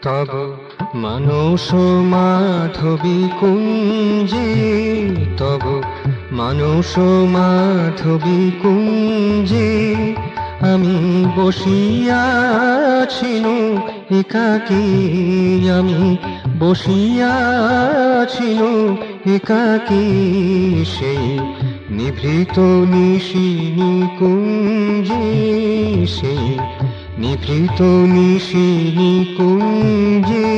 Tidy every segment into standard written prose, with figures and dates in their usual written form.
তব মানস মাধবী কুঞ্জে, তব মানস মাধবী কুঞ্জে আমি বসিয়াছিনু একাকী, আমি বসিয়াছিনু একাকী সেই নিভৃত নিশিনী কুঞ্জে, সেই নিভৃত নিশিনী কুঞ্জে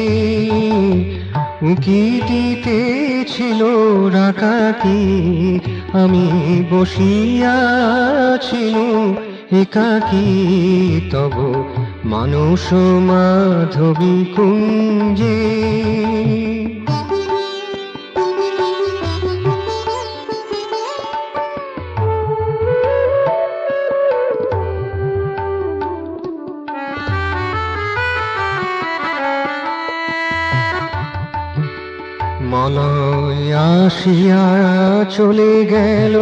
উকি দিতেছিল রাকাকি, আমি বসিয়াছিনু একাকী তব মানস মাধবী কুঞ্জে। মলয় আসিয়া চলে গেল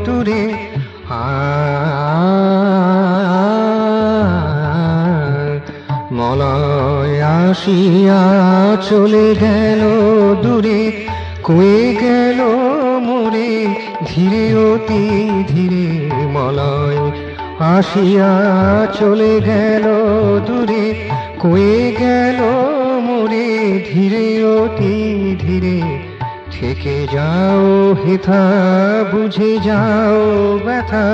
দূরে, মলয় আসিয়া চলে গেল দূরে, কয়ে গেল মোরে ধীরে অতি ধীরে। মলয় আসিয়া চলে গেল দূরে, কয়ে গেল মোরে ধীরে অতি ধীরে। থেকে যাও হেথা বুঝে যাও ব্যথা,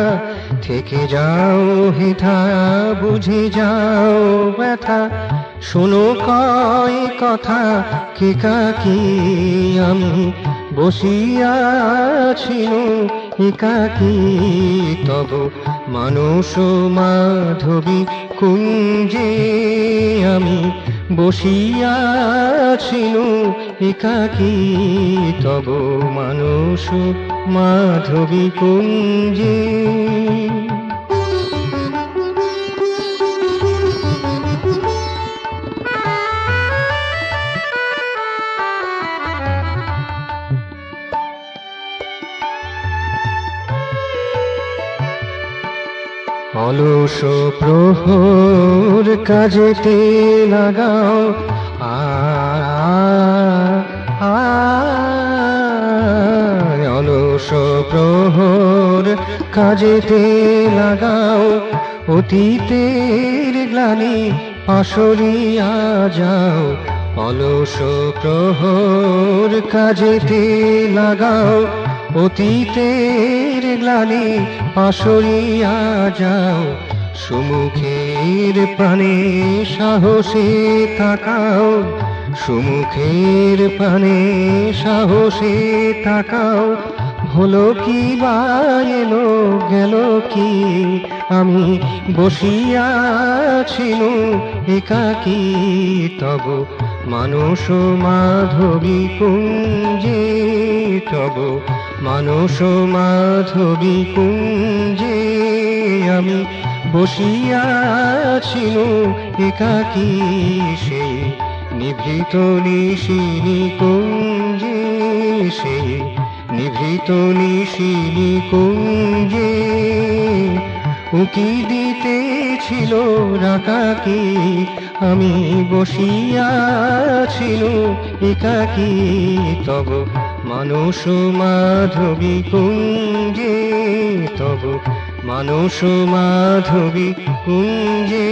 থেকে যাও হেথা বুঝে যাও ব্যথা। শোনো কয় কথা কে কাকি, আমি বসিয়াছিনু একাকী তব মানস মাধবী কুঞ্জে, আমি বসিয়াছিনু একাকী তব মানস মাধবী কুঞ্জে। অলস প্রহর কাজেতে লাগাও, অলস প্রহর কাজেতে লাগাও। অতীতের গ্লানি পাশরিয়া যাও, অলস প্রহর কাজেতে লাগাও। অতীতের গ্লানি পাশরিয়া যাও, সুমুখের পানে সাহসে তাকাও। সুমুখের পানে সাহসে তাকাও। হলো কি বা এলো গেল কি, আমি বসিয়াছিনু একাকী তব মানস মাধবী কুঞ্জে, তব মানস মাধবী কুঞ্জে আমি বসিয়াছিনু একাকী সেই নিভৃত নিশিনী কুঞ্জে, সেই নিভৃত নিশিনী কুঞ্জে উকি দিতেছিল রাকাকি, আমি বসিয়াছিনু একাকী তব মানস মাধবী কুঞ্জে, তব মানস মাধবী কুঞ্জে।